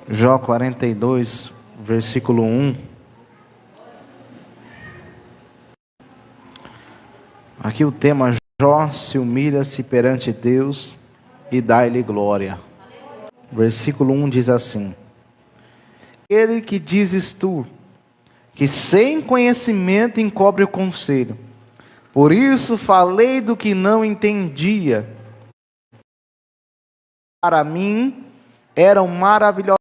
Jó 42, versículo 1. Aqui o tema: Jó se humilha-se perante Deus e dá-lhe glória. Versículo 1 diz assim: Ele que dizes tu, que sem conhecimento encobre o conselho, por isso falei do que não entendia. Para mim eram maravilhosíssimas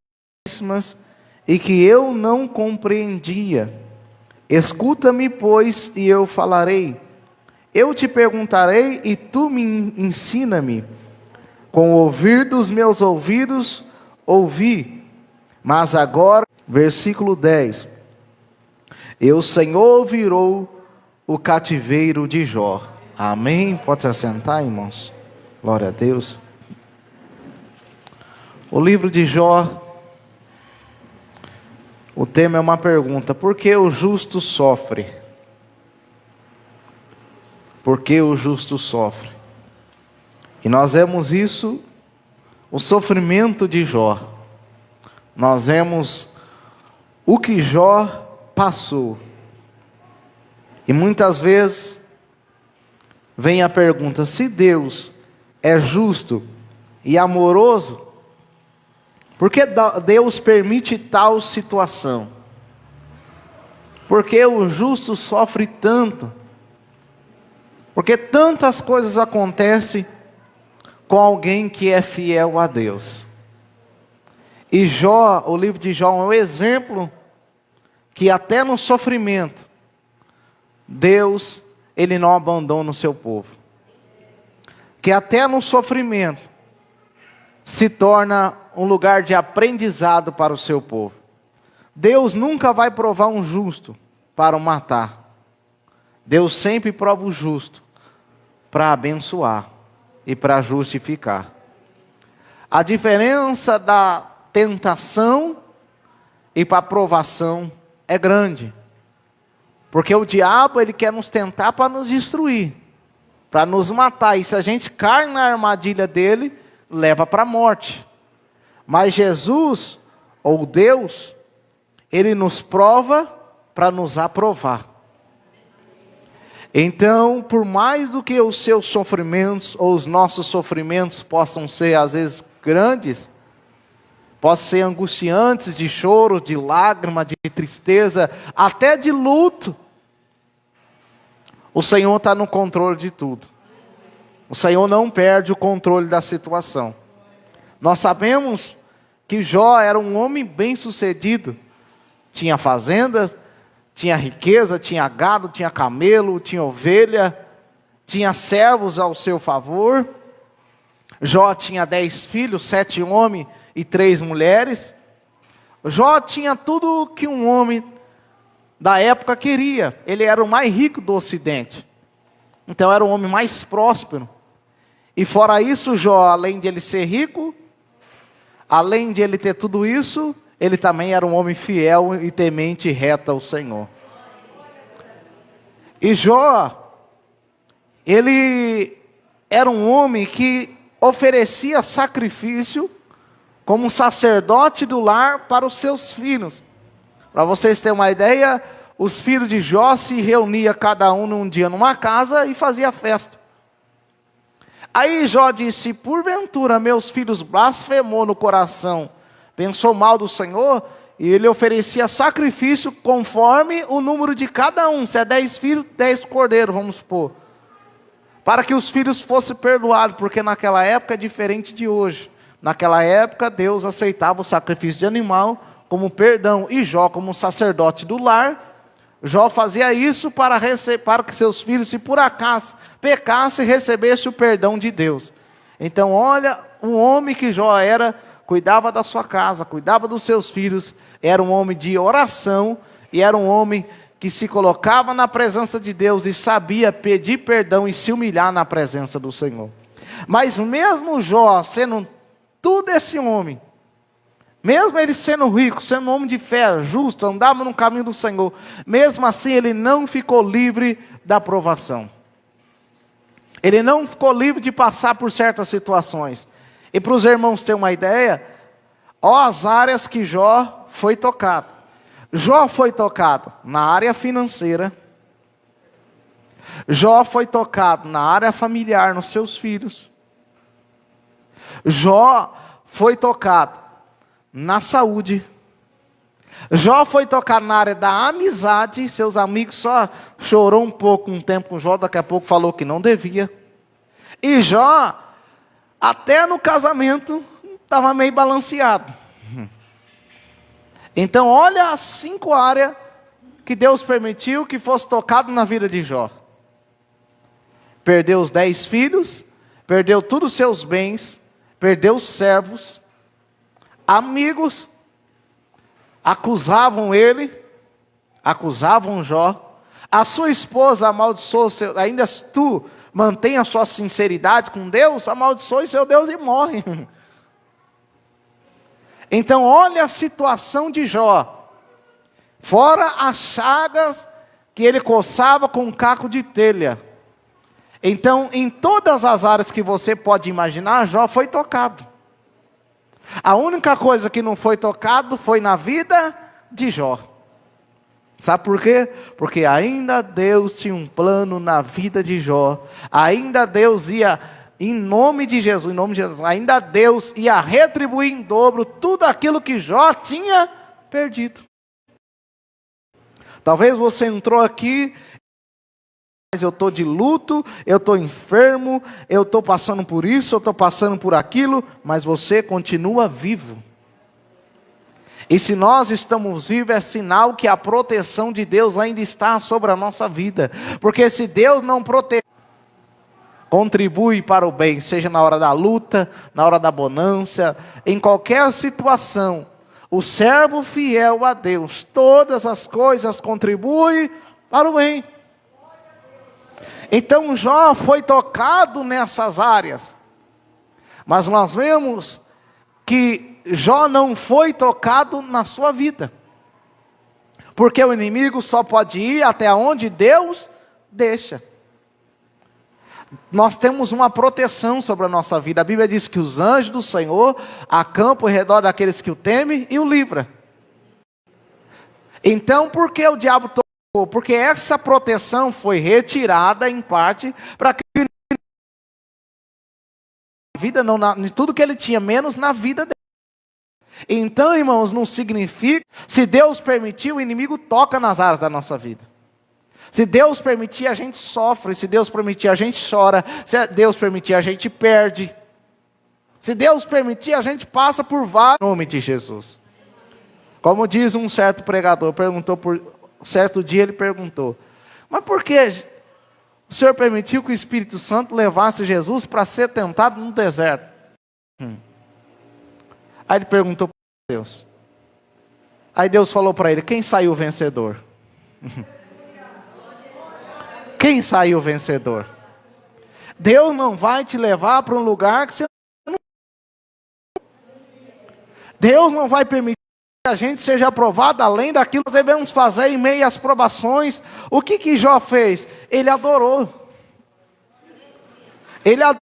e que eu não compreendia. Escuta-me, pois, e eu falarei. Eu te perguntarei e tu me ensina-me. Com o ouvir dos meus ouvidos ouvi, mas agora, versículo 10. E o Senhor virou o cativeiro de Jó. Amém? Pode se assentar, irmãos. Glória a Deus. O livro de Jó, o tema é uma pergunta: por que o justo sofre? Por que o justo sofre? E nós vemos isso, o sofrimento de Jó. Nós vemos o que Jó passou. E muitas vezes vem a pergunta: se Deus é justo e amoroso, por que Deus permite tal situação? Por que o justo sofre tanto? Porque tantas coisas acontecem com alguém que é fiel a Deus. E Jó, o livro de Jó é um exemplo que até no sofrimento, Deus, Ele não abandona o seu povo. Que até no sofrimento se torna um lugar de aprendizado para o seu povo. Deus nunca vai provar um justo para o matar. Deus sempre prova o justo para abençoar e para justificar. A diferença da tentação e para a provação é grande. Porque o diabo, ele quer nos tentar para nos destruir, para nos matar. E se a gente cai na armadilha dele, leva para a morte. Mas Jesus, ou Deus, Ele nos prova para nos aprovar. Então, por mais do que os seus sofrimentos, ou os nossos sofrimentos possam ser às vezes grandes, possam ser angustiantes, de choro, de lágrima, de tristeza, até de luto, o Senhor está no controle de tudo. O Senhor não perde o controle da situação. Nós sabemos que Jó era um homem bem-sucedido. Tinha fazendas, tinha riqueza, tinha gado, tinha camelo, tinha ovelha, tinha servos ao seu favor. Jó tinha 10 filhos, 7 homens e 3 mulheres. Jó tinha tudo que um homem da época queria. Ele era o mais rico do ocidente. Então era o homem mais próspero. E fora isso, Jó, além de ele ser rico, além de ele ter tudo isso, ele também era um homem fiel e temente e reto ao Senhor. E Jó, ele era um homem que oferecia sacrifício como sacerdote do lar para os seus filhos. Para vocês terem uma ideia, os filhos de Jó se reuniam cada um num dia numa casa e fazia festa. Aí Jó disse: porventura meus filhos blasfemou no coração, pensou mal do Senhor, e ele oferecia sacrifício conforme o número de cada um. Se é 10 filhos, 10 cordeiros, vamos supor. Para que os filhos fossem perdoados, porque naquela época é diferente de hoje. Naquela época Deus aceitava o sacrifício de animal como perdão. E Jó, como sacerdote do lar, Jó fazia isso para que seus filhos, se por acaso pecasse, recebesse o perdão de Deus. Então olha, o homem que Jó era, cuidava da sua casa, cuidava dos seus filhos, era um homem de oração, e era um homem que se colocava na presença de Deus, e sabia pedir perdão e se humilhar na presença do Senhor. Mas mesmo Jó sendo tudo esse homem, mesmo ele sendo rico, sendo um homem de fé, justo, andava no caminho do Senhor, mesmo assim ele não ficou livre da provação. Ele não ficou livre de passar por certas situações. E para os irmãos terem uma ideia, Ó as áreas que Jó foi tocado. Jó foi tocado na área financeira. Jó foi tocado na área familiar, nos seus filhos. Jó foi tocado na saúde. Jó foi tocado na área da amizade. Seus amigos só chorou um pouco um tempo com Jó, daqui a pouco falou que não devia. E Jó, até no casamento, estava meio balanceado. Então olha as 5 áreas que Deus permitiu que fosse tocado na vida de Jó. Perdeu os 10 filhos, perdeu todos os seus bens, perdeu os servos, amigos, acusavam ele, acusavam Jó, a sua esposa amaldiçoou, ainda tu mantém a sua sinceridade com Deus, amaldiçoe seu Deus e morre. Então olha a situação de Jó, fora as chagas que ele coçava com um caco de telha. Então em todas as áreas que você pode imaginar, Jó foi tocado. A única coisa que não foi tocado foi na vida de Jó. Sabe por quê? Porque ainda Deus tinha um plano na vida de Jó. Ainda Deus ia, em nome de Jesus, ainda Deus ia retribuir em dobro tudo aquilo que Jó tinha perdido. Talvez você entrou aqui, mas eu estou de luto, eu estou enfermo, eu estou passando por isso, eu estou passando por aquilo, mas você continua vivo. E se nós estamos vivos, é sinal que a proteção de Deus ainda está sobre a nossa vida. Porque se Deus não protege, contribui para o bem, seja na hora da luta, na hora da bonança, em qualquer situação, o servo fiel a Deus, todas as coisas contribuem para o bem. Então Jó foi tocado nessas áreas, mas nós vemos que Jó não foi tocado na sua vida, porque o inimigo só pode ir até onde Deus deixa. Nós temos uma proteção sobre a nossa vida. A Bíblia diz que os anjos do Senhor acampam ao redor daqueles que o temem e o livra. Então por que o diabo tocou? Porque essa proteção foi retirada em parte para que a vida não, tudo que ele tinha, menos na vida dele. Então, irmãos, não significa, se Deus permitir, o inimigo toca nas áreas da nossa vida. Se Deus permitir, a gente sofre. Se Deus permitir, a gente chora. Se Deus permitir, a gente perde. Se Deus permitir, a gente passa por vários, em nome de Jesus. Como diz um certo pregador, certo dia ele perguntou, mas por que o Senhor permitiu que o Espírito Santo levasse Jesus para ser tentado no deserto? Aí ele perguntou para Deus. Aí Deus falou para ele, quem saiu vencedor? Quem saiu vencedor? Deus não vai te levar para um lugar que você não... Deus não vai permitir que a gente seja aprovado além daquilo que nós devemos fazer em meio às provações. O que Jó fez? Ele adorou. Ele adorou.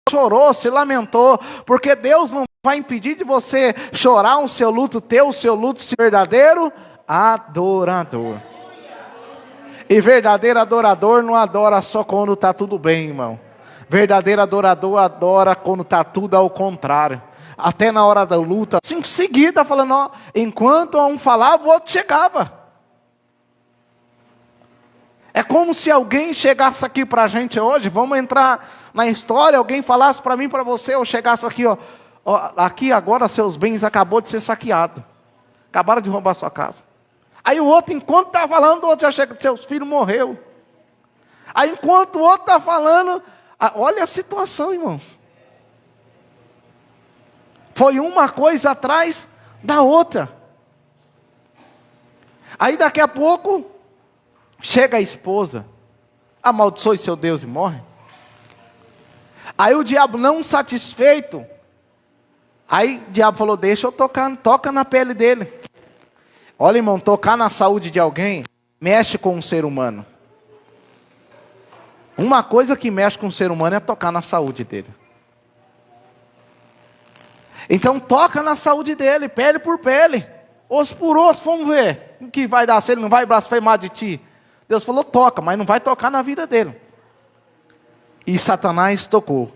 Chorou, se lamentou, porque Deus não vai impedir de você chorar o seu luto, ter o seu luto verdadeiro adorador. E verdadeiro adorador não adora só quando está tudo bem, irmão. Verdadeiro adorador adora quando está tudo ao contrário. Até na hora da luta, assim, seguida, falando, ó, enquanto um falava, o outro chegava. É como se alguém chegasse aqui para a gente hoje, vamos entrar na história, alguém falasse para mim, para você, eu chegasse aqui, ó, aqui agora seus bens acabou de ser saqueado. Acabaram de roubar sua casa. Aí o outro, enquanto está falando, o outro já chega, seus filhos morreu. Aí enquanto o outro está falando, olha a situação, irmãos. Foi uma coisa atrás da outra. Aí daqui a pouco, chega a esposa, amaldiçoe seu Deus e morre. Aí o diabo não satisfeito, aí o diabo falou, deixa eu tocar, toca na pele dele. Olha, irmão, tocar na saúde de alguém, mexe com um ser humano. Uma coisa que mexe com o ser humano é tocar na saúde dele. Então toca na saúde dele, pele por pele, osso por osso, vamos ver o que vai dar, se ele não vai blasfemar de ti. Deus falou, toca, mas não vai tocar na vida dele. E Satanás tocou.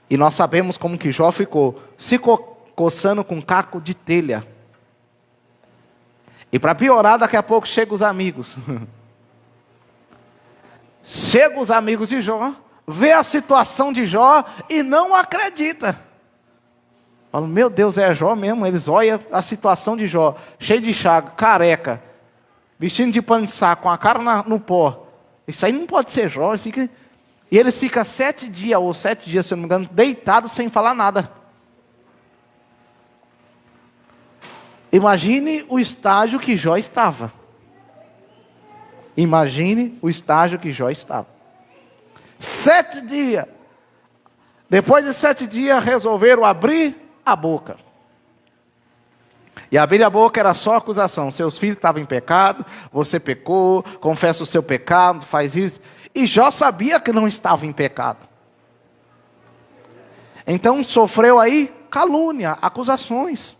E nós sabemos como que Jó ficou, se coçando com caco de telha. E para piorar, daqui a pouco chegam os amigos. Chegam os amigos de Jó, vê a situação de Jó e não acredita. Falam, meu Deus, é Jó mesmo? Eles olham a situação de Jó, cheio de chaga, careca, vestindo de pano de saco, com a cara no pó. Isso aí não pode ser Jó. E eles ficam 7 dias, ou 7 dias, se eu não me engano, deitados sem falar nada. Imagine o estágio que Jó estava. Imagine o estágio que Jó estava. 7 dias. Depois de 7 dias, resolveram abrir a boca. E abrir a boca era só acusação. Seus filhos estavam em pecado, você pecou, confessa o seu pecado, faz isso. E Jó sabia que não estava em pecado. Então sofreu aí calúnia, acusações.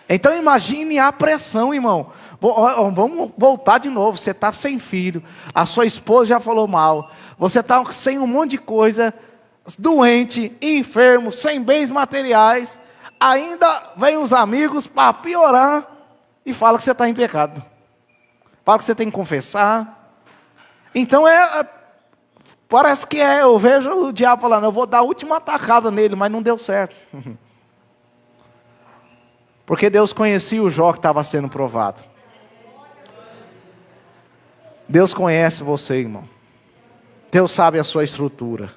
Então imagine a pressão, irmão. Vamos voltar de novo. Você está sem filho, a sua esposa já falou mal, você está sem um monte de coisa, doente, enfermo, sem bens materiais. Ainda vem os amigos para piorar e fala que você está em pecado. Fala que você tem que confessar. Então parece que eu vejo o diabo falando, eu vou dar a última atacada nele, mas não deu certo. Porque Deus conhecia o Jó que estava sendo provado. Deus conhece você, irmão. Deus sabe a sua estrutura.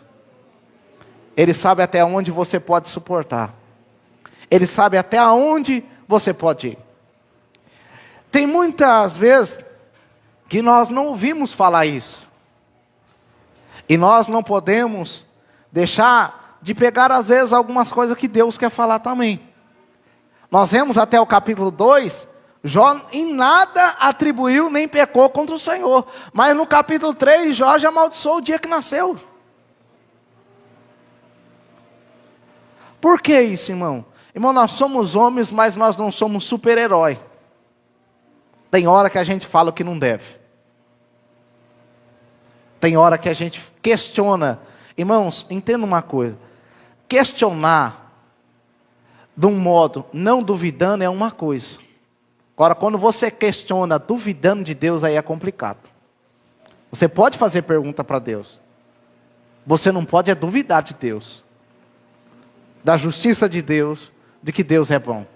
Ele sabe até onde você pode suportar. Ele sabe até onde você pode ir. Tem muitas vezes que nós não ouvimos falar isso. E nós não podemos deixar de pegar às vezes algumas coisas que Deus quer falar também. Nós vemos até o capítulo 2, Jó em nada atribuiu nem pecou contra o Senhor. Mas no capítulo 3, Jó já amaldiçoou o dia que nasceu. Por que isso, irmão? Irmão, nós somos homens, mas nós não somos super-herói. Tem hora que a gente fala o que não deve. Tem hora que a gente questiona. Irmãos, entenda uma coisa. Questionar de um modo não duvidando é uma coisa. Agora, quando você questiona duvidando de Deus, aí é complicado. Você pode fazer pergunta para Deus. Você não pode duvidar de Deus. Da justiça de Deus, de que Deus é bom.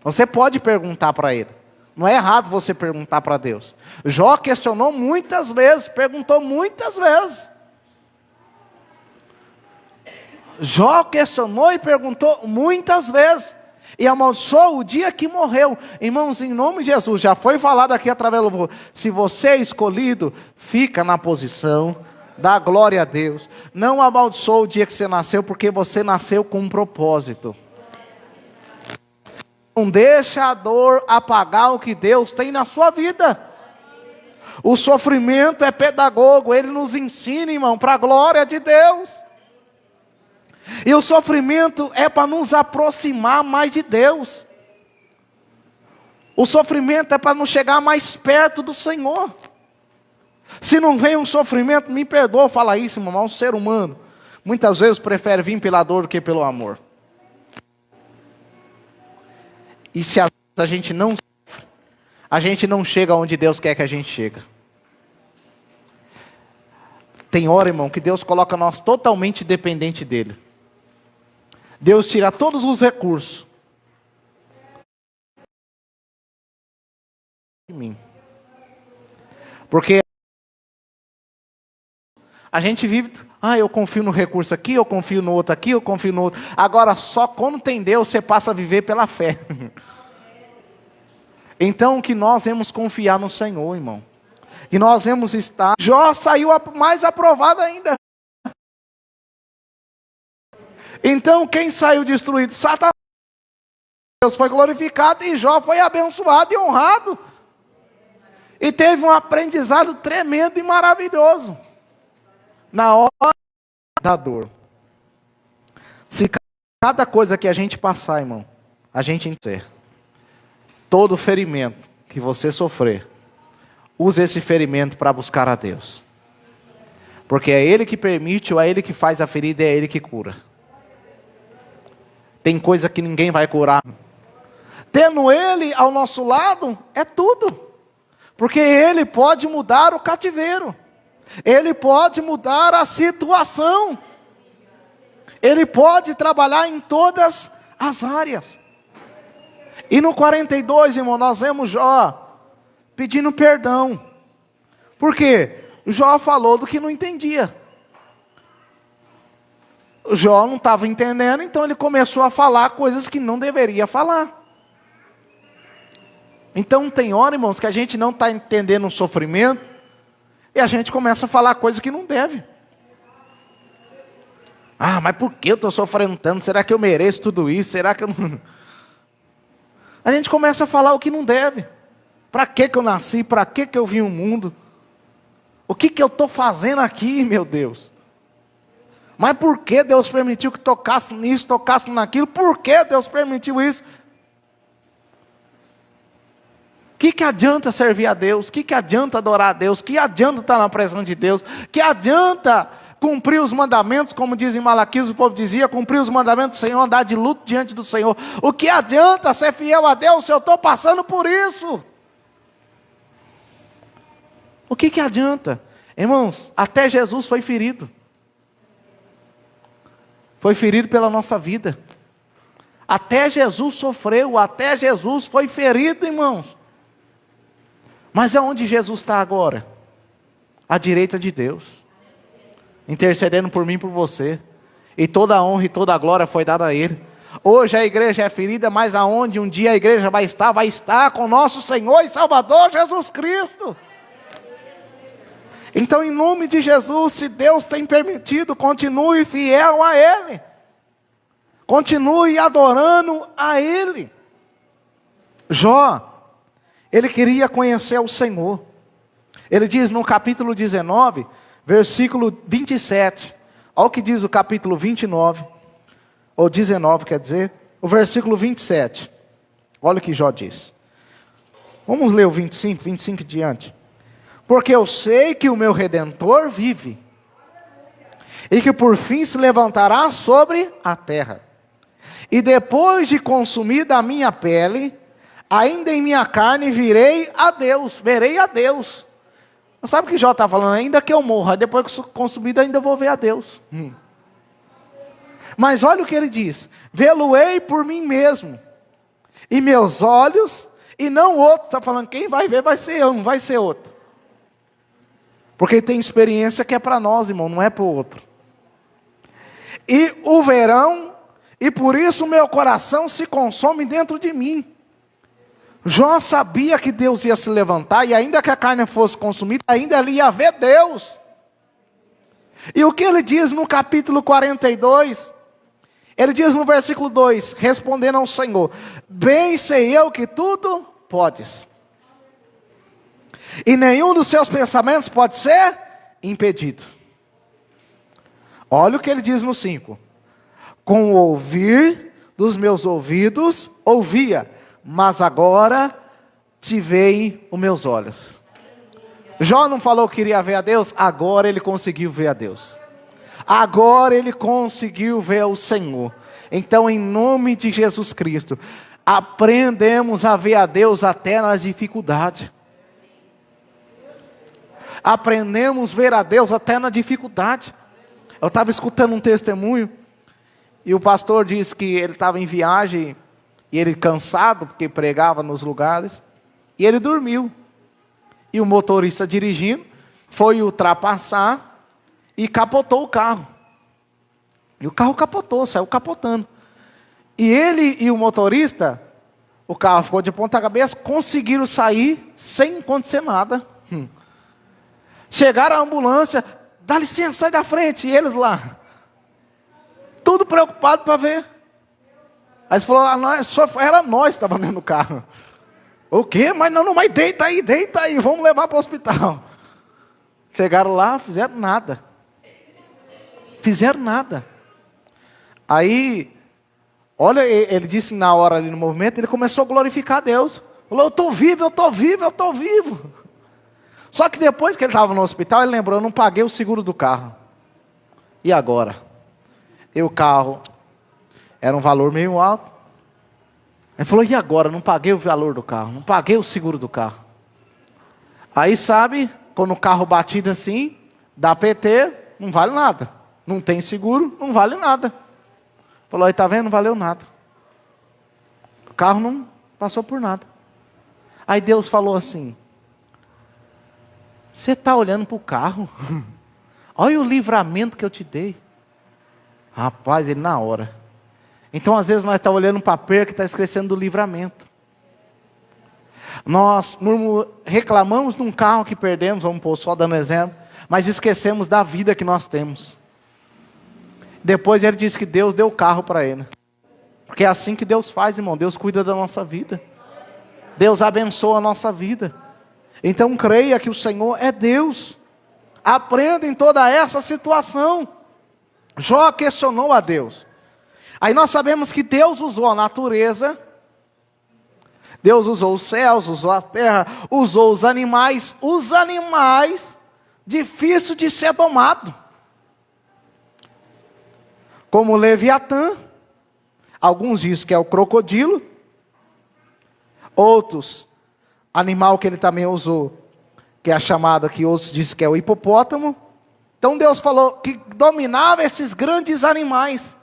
Você pode perguntar para Ele. Não é errado você perguntar para Deus. Jó questionou muitas vezes, perguntou muitas vezes. Jó questionou e perguntou muitas vezes. E amaldiçoou o dia que morreu. Irmãos, em nome de Jesus, já foi falado aqui através do louvor. Se você é escolhido, fica na posição, dá glória a Deus. Não amaldiçoou o dia que você nasceu, porque você nasceu com um propósito. Não deixa a dor apagar o que Deus tem na sua vida. O sofrimento é pedagogo, ele nos ensina, irmão, para a glória de Deus. E o sofrimento é para nos aproximar mais de Deus. O sofrimento é para nos chegar mais perto do Senhor. Se não vem um sofrimento, me perdoa falar isso, irmão, mas um ser humano muitas vezes prefere vir pela dor do que pelo amor. E se a gente não sofre, a gente não chega onde Deus quer que a gente chegue. Tem hora, irmão, que Deus coloca nós totalmente dependente dEle. Deus tira todos os recursos de mim. Porque a gente vive, eu confio no recurso aqui, eu confio no outro aqui, eu confio no outro. Agora, só quando tem Deus, você passa a viver pela fé. Então, que nós vamos confiar no Senhor, irmão. E nós vamos estar. Jó saiu mais aprovado ainda. Então, quem saiu destruído? Satanás. Deus foi glorificado e Jó foi abençoado e honrado. E teve um aprendizado tremendo e maravilhoso. Na hora da dor. Se Cada coisa que a gente passar, irmão, a gente enterra. Todo ferimento que você sofrer, use esse ferimento para buscar a Deus. Porque é Ele que permite, ou é Ele que faz a ferida, e é Ele que cura. Tem coisa que ninguém vai curar. Tendo Ele ao nosso lado, é tudo. Porque Ele pode mudar o cativeiro. Ele pode mudar a situação. Ele pode trabalhar em todas as áreas. E no 42, irmão, nós vemos Jó pedindo perdão. Por quê? Jó falou do que não entendia. Jó não estava entendendo, então ele começou a falar coisas que não deveria falar. Então tem hora, irmãos, que a gente não está entendendo o sofrimento, e a gente começa a falar coisas que não deve. Ah, mas por que eu estou sofrendo tanto? Será que eu mereço tudo isso? Será que eu não... A gente começa a falar o que não deve. Para que eu nasci? Para que eu vim ao mundo? O que eu estou fazendo aqui, meu Deus? Mas por que Deus permitiu que tocasse nisso, tocasse naquilo? Por que Deus permitiu isso? O que adianta servir a Deus? O que adianta adorar a Deus? O que adianta estar na presença de Deus? O que adianta cumprir os mandamentos, como diz em Malaquias, o povo dizia, cumprir os mandamentos do Senhor, andar de luto diante do Senhor. O que adianta ser fiel a Deus se eu estou passando por isso? O que adianta? Irmãos, até Jesus foi ferido. Foi ferido pela nossa vida. Até Jesus sofreu, até Jesus foi ferido, irmãos. Mas é onde Jesus está agora? À direita de Deus. Intercedendo por mim e por você. E toda a honra e toda a glória foi dada a Ele. Hoje a igreja é ferida, mas aonde um dia a igreja vai estar com nosso Senhor e Salvador Jesus Cristo. Então, em nome de Jesus, se Deus tem permitido, continue fiel a Ele. Continue adorando a Ele. Jó, ele queria conhecer o Senhor. Ele diz no capítulo 19, versículo 27. Olha o que diz o capítulo 29, ou 19 quer dizer, o versículo 27. Olha o que Jó diz. Vamos ler o 25 em diante. Porque eu sei que o meu Redentor vive, e que por fim se levantará sobre a terra. E depois de consumida a minha pele, ainda em minha carne verei a Deus. Sabe o que Jó está falando? Ainda que eu morra, depois que consumido ainda vou ver a Deus. Mas olha o que ele diz: vê-lo-ei por mim mesmo, e meus olhos, e não outro. Está falando, quem vai ver vai ser eu, não vai ser outro. Porque tem experiência que é para nós, irmão, não é para o outro. E o verão, e por isso o meu coração se consome dentro de mim. Jó sabia que Deus ia se levantar, e ainda que a carne fosse consumida, ainda ele ia ver Deus. E o que ele diz no capítulo 42? Ele diz no versículo 2, respondendo ao Senhor: bem sei eu que tudo podes, e nenhum dos seus pensamentos pode ser impedido. Olha o que ele diz no 5. Com o ouvir dos meus ouvidos, ouvia, mas agora te veem os meus olhos. Jó não falou que queria ver a Deus? Agora ele conseguiu ver a Deus. Agora ele conseguiu ver o Senhor. Então, em nome de Jesus Cristo, aprendemos a ver a Deus até nas dificuldades. Aprendemos a ver a Deus até na dificuldade. Eu estava escutando um testemunho, e o pastor disse que ele estava em viagem, e ele cansado, porque pregava nos lugares, e ele dormiu. E o motorista dirigindo, foi ultrapassar, e capotou o carro. E o carro capotou, saiu capotando. E ele e o motorista, o carro ficou de ponta cabeça, conseguiram sair sem acontecer nada. Chegaram à ambulância, dá licença, sai da frente, e eles lá, tudo preocupado para ver. Aí ele falou, era nós que estávamos dentro do carro. O quê? Mas mas deita aí, vamos levar para o hospital. Chegaram lá, fizeram nada. Aí, Olha, ele disse na hora ali no movimento, ele começou a glorificar a Deus. Falou, eu estou vivo, eu estou vivo, eu estou vivo. Só que depois que ele estava no hospital, ele lembrou, eu não paguei o seguro do carro. E agora? E o carro era um valor meio alto. Ele falou, e agora? Não paguei o valor do carro, não paguei o seguro do carro. Aí sabe, quando o carro batido assim, dá PT, não vale nada. Não tem seguro, não vale nada. Falou, aí tá vendo, não valeu nada. O carro não passou por nada. Aí Deus falou assim, você está olhando para o carro? Olha o livramento que eu te dei. Rapaz, ele na hora. Então às vezes nós estamos olhando para a perca e está esquecendo do livramento. Nós reclamamos de um carro que perdemos, vamos pôr só dando exemplo, mas esquecemos da vida que nós temos. Depois ele disse que Deus deu o carro para ele. Porque é assim que Deus faz, irmão. Deus cuida da nossa vida. Deus abençoa a nossa vida. Então creia que o Senhor é Deus. Aprenda em toda essa situação. Jó questionou a Deus. Aí nós sabemos que Deus usou a natureza. Deus usou os céus, usou a terra, usou os animais. Os animais, difícil de ser domado. Como o Leviatã. Alguns dizem que é o crocodilo. Outros, animal que ele também usou, que é a chamada que outros dizem que é o hipopótamo. Então Deus falou que dominava esses grandes animais.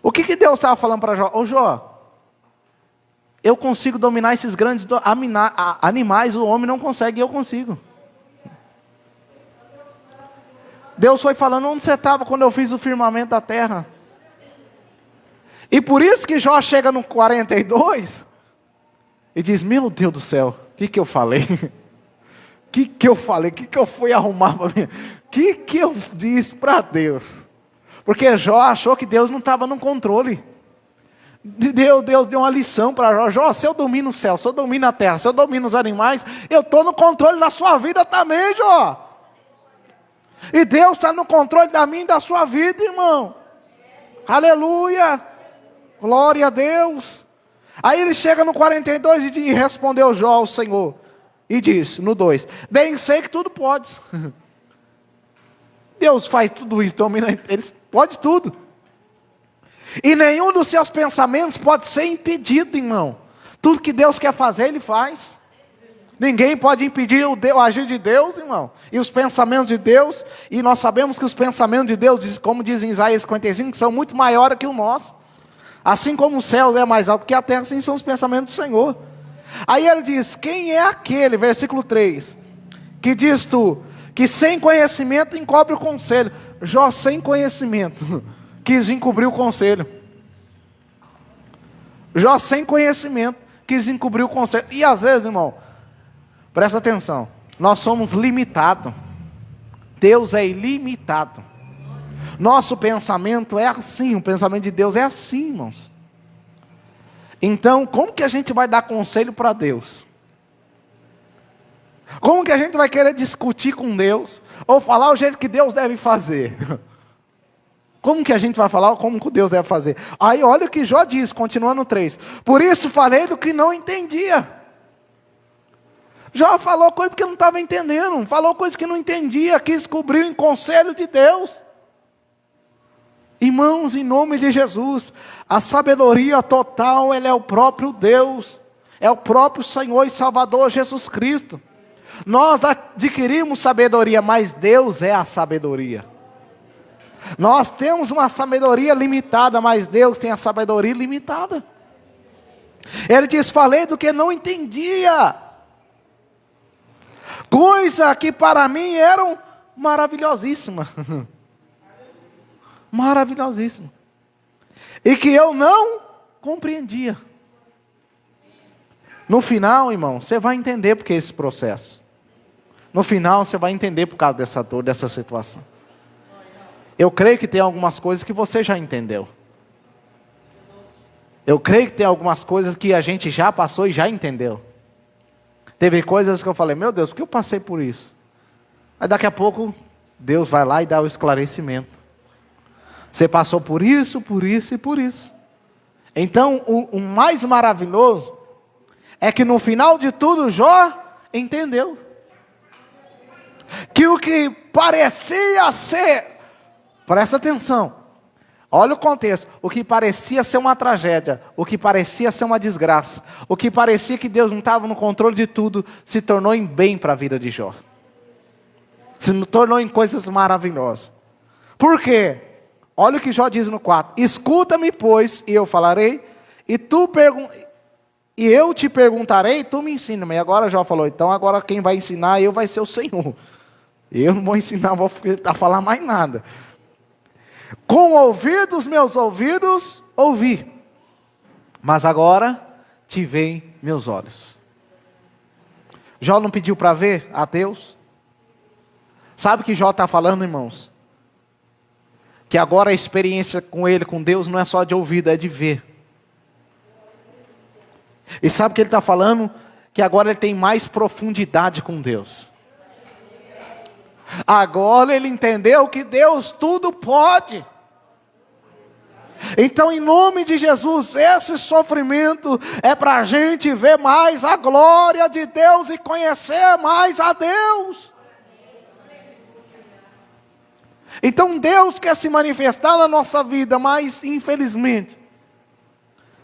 O que Deus estava falando para Jó? Ô Jó, eu consigo dominar esses grandes animais, o homem não consegue, eu consigo. Deus foi falando, onde você estava quando eu fiz o firmamento da terra? E por isso que Jó chega no 42 e diz, meu Deus do céu, o que eu falei? O que eu falei? O que eu fui arrumar para mim? O que eu disse para Deus? Porque Jó achou que Deus não estava no controle. Deus deu uma lição para Jó. Jó, se eu domino o céu, se eu domino a terra, se eu domino os animais, eu estou no controle da sua vida também, Jó. E Deus está no controle da minha e da sua vida, irmão. Aleluia. Glória a Deus. Aí ele chega no 42 e respondeu Jó ao Senhor. E diz, no 2, bem sei que tudo pode. Deus faz tudo isso, domina, Ele pode tudo. E nenhum dos seus pensamentos pode ser impedido, irmão. Tudo que Deus quer fazer, Ele faz. Ninguém pode impedir o agir de Deus, irmão. E os pensamentos de Deus, e nós sabemos que os pensamentos de Deus, como diz em Isaías 55, são muito maiores que o nosso. Assim como os céus é mais alto que a terra, assim são os pensamentos do Senhor. Aí ele diz, quem é aquele, versículo 3, que diz tu, que sem conhecimento encobre o conselho. Jó sem conhecimento, quis encobrir o conselho. Jó sem conhecimento, quis encobrir o conselho. E às vezes, irmão, presta atenção, nós somos limitados. Deus é ilimitado. Nosso pensamento é assim, o pensamento de Deus é assim, irmãos. Então, como que a gente vai dar conselho para Deus? Como que a gente vai querer discutir com Deus? Ou falar o jeito que Deus deve fazer? Como que a gente vai falar como que Deus deve fazer? Aí olha o que Jó diz, continuando no 3. Por isso falei do que não entendia. Jó falou coisa que não estava entendendo. Falou coisa que não entendia. Quis cobrir o conselho de Deus. Irmãos, em nome de Jesus, a sabedoria total, ela é o próprio Deus, é o próprio Senhor e Salvador Jesus Cristo. Nós adquirimos sabedoria, mas Deus é a sabedoria. Nós temos uma sabedoria limitada, mas Deus tem a sabedoria ilimitada. Ele diz, falei do que não entendia, coisa que para mim eram maravilhosíssimas. Maravilhosíssimo. E que eu não compreendia. No final, irmão, você vai entender porque esse processo. No final, você vai entender por causa dessa dor, dessa situação. Eu creio que tem algumas coisas que você já entendeu. Eu creio que tem algumas coisas que a gente já passou e já entendeu. Teve coisas que eu falei, meu Deus, por que eu passei por isso? Aí daqui a pouco, Deus vai lá e dá o esclarecimento. Você passou por isso, por isso e por isso. Então, o mais maravilhoso é que no final de tudo, Jó entendeu que o que parecia ser, presta atenção, olha o contexto, o que parecia ser uma tragédia, o que parecia ser uma desgraça, o que parecia que Deus não estava no controle de tudo, se tornou em bem para a vida de Jó. Se tornou em coisas maravilhosas. Por quê? Olha o que Jó diz no 4. Escuta-me, pois, e eu falarei, e eu te perguntarei, e tu me ensina. E agora Jó falou, então agora quem vai ensinar eu vai ser o Senhor. Eu não vou ensinar, não vou falar mais nada. Com ouvidos, meus ouvidos, ouvi. Mas agora te veem meus olhos. Jó não pediu para ver a Deus? Sabe o que Jó está falando, irmãos? Que agora a experiência com ele, com Deus, não é só de ouvido, é de ver. E sabe o que ele está falando? Que agora ele tem mais profundidade com Deus. Agora ele entendeu que Deus tudo pode. Então, em nome de Jesus, esse sofrimento é para a gente ver mais a glória de Deus e conhecer mais a Deus. Então Deus quer se manifestar na nossa vida, mas infelizmente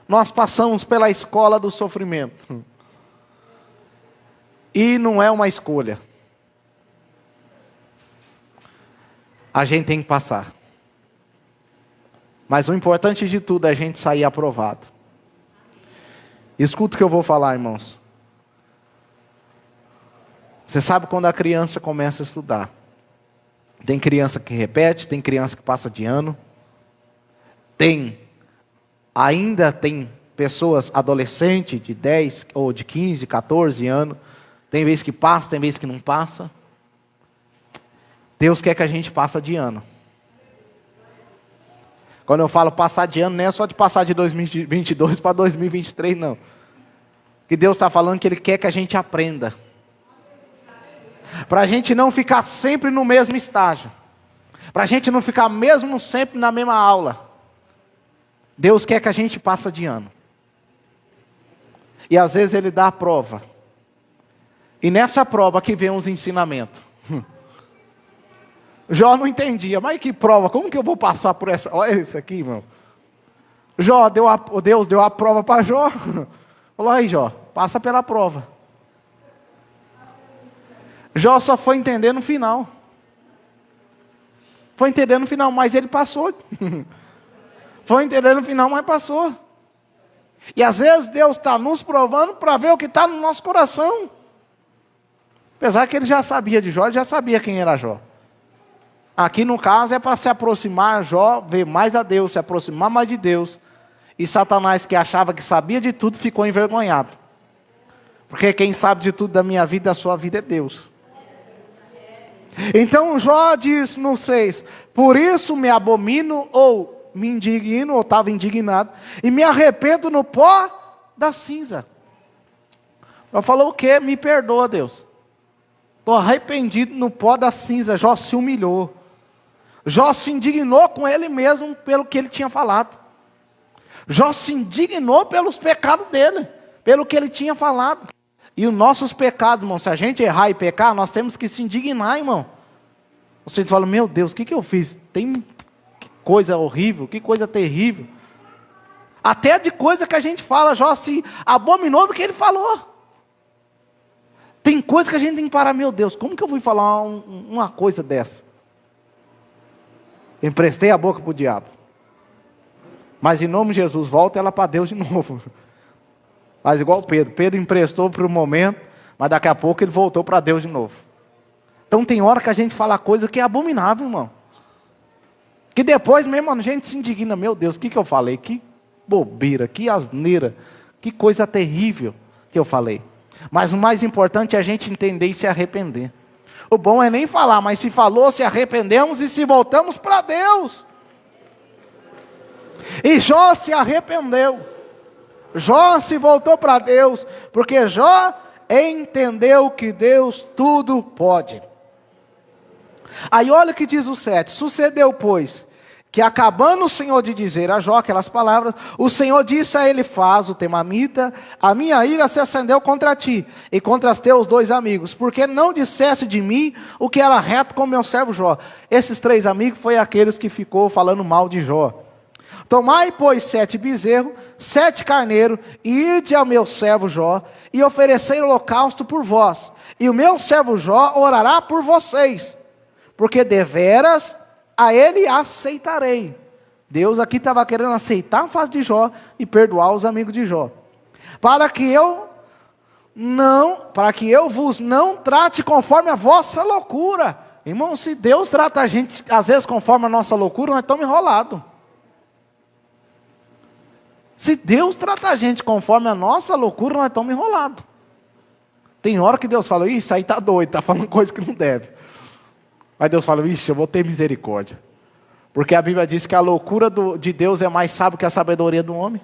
nós passamos pela escola do sofrimento. E não é uma escolha. A gente tem que passar. Mas o importante de tudo é a gente sair aprovado. Escuta o que eu vou falar, irmãos. Você sabe quando a criança começa a estudar. Tem criança que repete, tem criança que passa de ano. Ainda tem pessoas adolescentes de 10 ou de 15, 14 anos. Tem vezes que passa, tem vezes que não passa. Deus quer que a gente passe de ano. Quando eu falo passar de ano, não é só de passar de 2022 para 2023, não. Que Deus está falando que Ele quer que a gente aprenda. Para a gente não ficar sempre no mesmo estágio. Para a gente não ficar mesmo sempre na mesma aula. Deus quer que a gente passe de ano. E às vezes Ele dá a prova. E nessa prova que vem os ensinamentos. Jó não entendia, mas que prova, como que eu vou passar por essa? Olha isso aqui, irmão. Deus deu a prova para Jó. Falou, aí Jó, passa pela prova. Jó só foi entender no final. Foi entender no final, mas ele passou. Foi entender no final, mas passou. E às vezes Deus está nos provando para ver o que está no nosso coração. Apesar que ele já sabia de Jó, ele já sabia quem era Jó. Aqui no caso é para se aproximar, Jó, ver mais a Deus, se aproximar mais de Deus. E Satanás, que achava que sabia de tudo, ficou envergonhado. Porque quem sabe de tudo da minha vida, da sua vida é Deus. Então Jó diz no 6, por isso me abomino, ou me indigno, ou estava indignado, e me arrependo no pó da cinza. Jó falou o quê? Me perdoa, Deus. Estou arrependido no pó da cinza. Jó se humilhou. Jó se indignou com ele mesmo pelo que ele tinha falado. Jó se indignou pelos pecados dele, pelo que ele tinha falado. E os nossos pecados, irmão, se a gente errar e pecar, nós temos que se indignar, irmão. Você fala, meu Deus, o que eu fiz? Que coisa horrível, que coisa terrível. Até de coisa que a gente fala, Jó se abominou do que ele falou. Tem coisa que a gente tem que parar, meu Deus, como que eu fui falar uma coisa dessa? Emprestei a boca para o diabo. Mas em nome de Jesus, volta ela para Deus de novo. Faz igual Pedro. Pedro emprestou por um momento, mas daqui a pouco ele voltou para Deus de novo. Então tem hora que a gente fala coisa que é abominável, irmão. Que depois mesmo a gente se indigna. Meu Deus, o que eu falei? Que bobeira, que asneira, que coisa terrível que eu falei. Mas o mais importante é a gente entender e se arrepender. O bom é nem falar, mas se falou, se arrependemos e se voltamos para Deus. E Jó se arrependeu. Jó se voltou para Deus, porque Jó entendeu que Deus tudo pode. Aí olha o que diz o 7. Sucedeu, pois, que acabando o Senhor de dizer a Jó aquelas palavras, o Senhor disse a Elifaz, o temanita: a minha ira se acendeu contra ti, e contra os teus 2 amigos, porque não disseste de mim o que era reto com meu servo Jó. Esses 3 amigos foi aqueles que ficou falando mal de Jó. Tomai, pois, 7 bezerros, 7 carneiros, e ide ao meu servo Jó, e oferecei holocausto por vós, e o meu servo Jó orará por vocês, porque deveras a ele aceitarei. Deus aqui estava querendo aceitar a face de Jó e perdoar os amigos de Jó. Para que eu vos não trate conforme a vossa loucura. Irmão, se Deus trata a gente às vezes conforme a nossa loucura, nós estamos enrolados. Se Deus trata a gente conforme a nossa loucura, nós estamos enrolados. Tem hora que Deus fala: isso aí está doido, está falando coisa que não deve. Aí Deus fala: ixi, eu vou ter misericórdia. Porque a Bíblia diz que a loucura de Deus é mais sábia que a sabedoria do homem.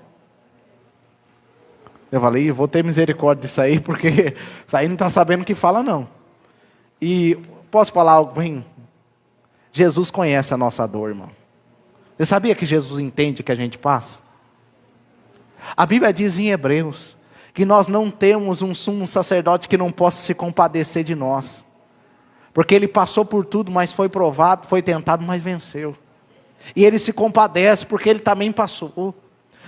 Eu falei: vou ter misericórdia disso aí, porque isso aí não está sabendo o que fala não. E posso falar algo bem? Jesus conhece a nossa dor, irmão. Você sabia que Jesus entende o que a gente passa? A Bíblia diz em Hebreus que nós não temos um sumo sacerdote que não possa se compadecer de nós. Porque ele passou por tudo, mas foi provado, foi tentado, mas venceu. E ele se compadece, porque ele também passou.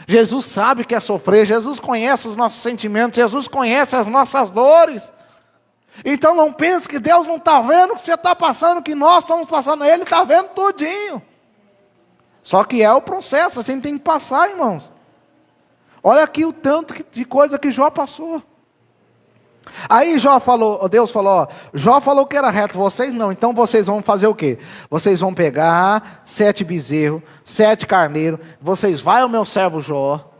Jesus sabe que é sofrer, Jesus conhece os nossos sentimentos, Jesus conhece as nossas dores. Então não pense que Deus não está vendo o que você está passando, que nós estamos passando, Ele está vendo tudinho. Só que é o processo, a gente tem que passar, irmãos. Olha aqui o tanto de coisa que Jó passou. Aí Deus falou: Jó falou que era reto, vocês não, então vocês vão fazer o quê? Vocês vão pegar 7 bezerros, 7 carneiros, vocês vão ao meu servo Jó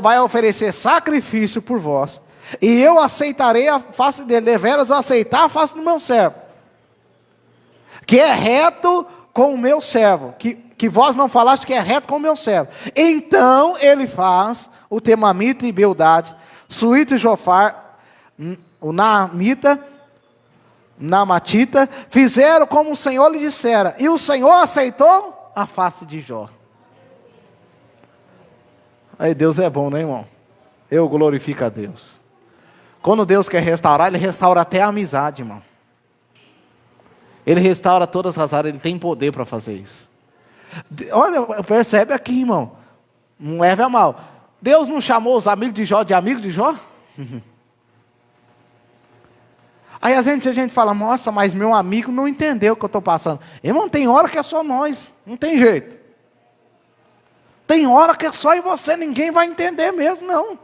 vai oferecer sacrifício por vós, e eu aceitarei a face dele, deveras aceitar a face do meu servo, que é reto com o meu servo, que vós não falaste que é reto com o meu servo. Então ele faz o Temamita e Beldade, Suíta e Jofar, o Namatita, fizeram como o Senhor lhe dissera, e o Senhor aceitou a face de Jó. Aí Deus é bom, né, irmão? Eu glorifico a Deus. Quando Deus quer restaurar, Ele restaura até a amizade, irmão. Ele restaura todas as áreas, Ele tem poder para fazer isso. Olha, percebe aqui, irmão, não leve a mal. Deus não chamou os amigos de Jó? Aí a gente fala: nossa, mas meu amigo não entendeu o que eu estou passando. Irmão, tem hora que é só nós, não tem jeito. Tem hora que é só eu e você, ninguém vai entender mesmo, não.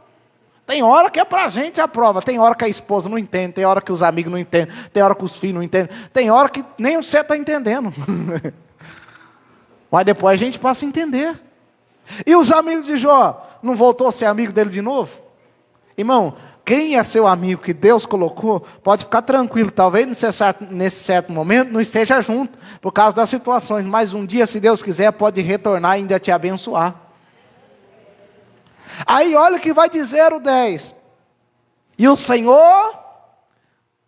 Tem hora que é para a gente a prova, tem hora que a esposa não entende, tem hora que os amigos não entendem, tem hora que os filhos não entendem, tem hora que nem você está entendendo. Mas depois a gente passa a entender. E os amigos de Jó, não voltou a ser amigo dele de novo? Irmão, quem é seu amigo que Deus colocou, pode ficar tranquilo, talvez nesse certo momento não esteja junto, por causa das situações, mas um dia, se Deus quiser, pode retornar e ainda te abençoar. Aí olha o que vai dizer o 10. E o Senhor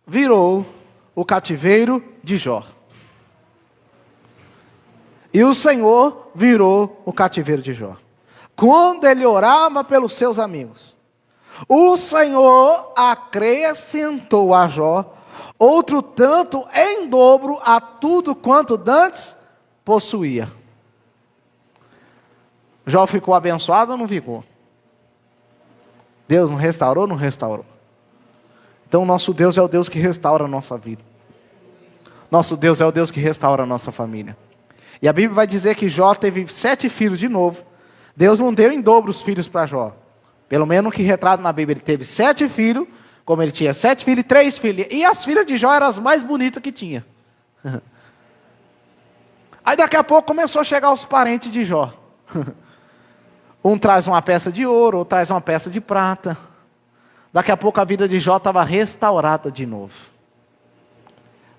virou o cativeiro de Jó. E o Senhor virou o cativeiro de Jó. Quando ele orava pelos seus amigos, o Senhor acrescentou a Jó outro tanto em dobro a tudo quanto dantes possuía. Jó ficou abençoado ou não ficou? Deus não restaurou? Não restaurou. Então nosso Deus é o Deus que restaura a nossa vida. Nosso Deus é o Deus que restaura a nossa família. E a Bíblia vai dizer que Jó teve 7 filhos de novo. Deus não deu em dobro os filhos para Jó. Pelo menos que retrata na Bíblia, ele teve 7 filhos, como ele tinha 7 filhos e 3 filhas. E as filhas de Jó eram as mais bonitas que tinha. Aí daqui a pouco começou a chegar os parentes de Jó. Um traz uma peça de ouro, outro traz uma peça de prata. Daqui a pouco a vida de Jó estava restaurada de novo.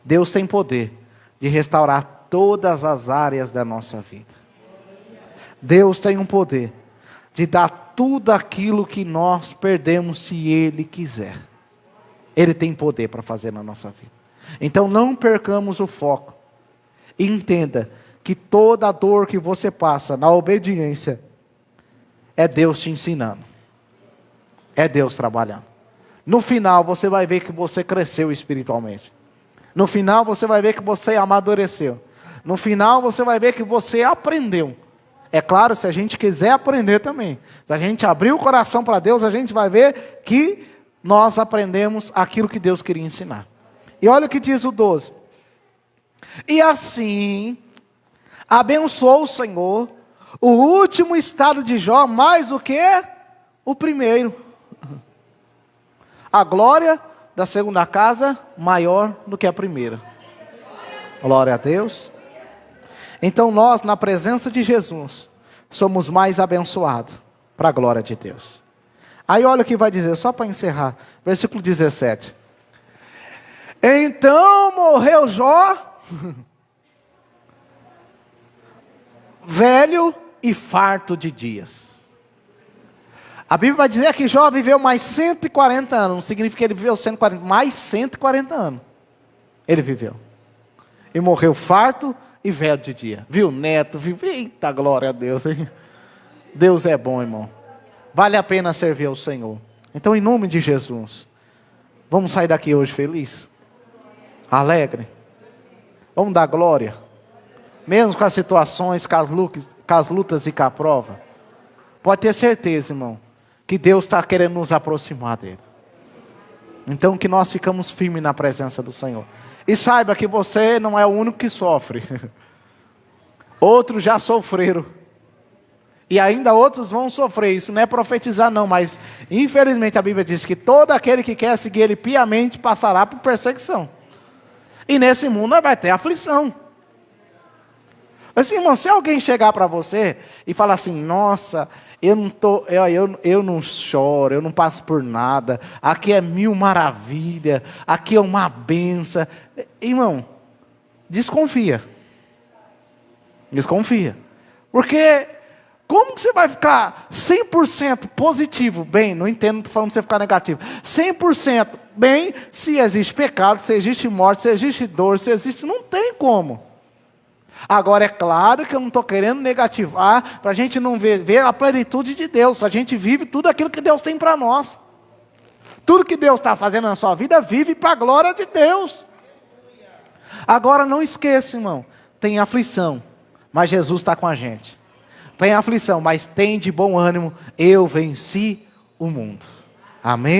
Deus tem poder de restaurar todas as áreas da nossa vida. Deus tem um poder de dar tudo aquilo que nós perdemos se Ele quiser. Ele tem poder para fazer na nossa vida. Então não percamos o foco. E entenda que toda a dor que você passa na obediência é Deus te ensinando. É Deus trabalhando. No final você vai ver que você cresceu espiritualmente. No final você vai ver que você amadureceu. No final você vai ver que você aprendeu. É claro, se a gente quiser aprender também. Se a gente abrir o coração para Deus, a gente vai ver que nós aprendemos aquilo que Deus queria ensinar. E olha o que diz o 12. E assim, abençoou o Senhor o último estado de Jó mais do que o primeiro. A glória da segunda casa maior do que a primeira. Glória a Deus. Então nós, na presença de Jesus, somos mais abençoados para a glória de Deus. Aí olha o que vai dizer, só para encerrar, versículo 17. Então morreu Jó, velho e farto de dias. A Bíblia vai dizer que Jó viveu mais 140 anos, não significa que ele viveu 140, mais 140 anos. Ele viveu. E morreu farto e velho de dia. Viu, neto, viu? Eita, glória a Deus, hein? Deus é bom, irmão. Vale a pena servir ao Senhor. Então, em nome de Jesus, vamos sair daqui hoje feliz, alegre. Vamos dar glória. Mesmo com as situações, com as lutas e com a prova. Pode ter certeza, irmão, que Deus está querendo nos aproximar dele. Então, que nós ficamos firmes na presença do Senhor. E saiba que você não é o único que sofre. Outros já sofreram. E ainda outros vão sofrer. Isso não é profetizar não, mas infelizmente a Bíblia diz que todo aquele que quer seguir ele piamente passará por perseguição. E nesse mundo vai ter aflição. Assim, irmão, se alguém chegar para você e falar assim, nossa, eu não choro, eu não passo por nada, aqui é mil maravilha, aqui é uma benção. Irmão, desconfia. Desconfia. Porque como que você vai ficar 100% positivo, bem, não entendo, não estou falando para você ficar negativo, 100% bem, se existe pecado, se existe morte, se existe dor, se existe, não tem como. Agora é claro que eu não estou querendo negativar, para a gente não ver a plenitude de Deus, a gente vive tudo aquilo que Deus tem para nós. Tudo que Deus está fazendo na sua vida, vive para a glória de Deus. Agora não esqueça, irmão, tem aflição, mas Jesus está com a gente. Tem aflição, mas tem de bom ânimo, eu venci o mundo. Amém?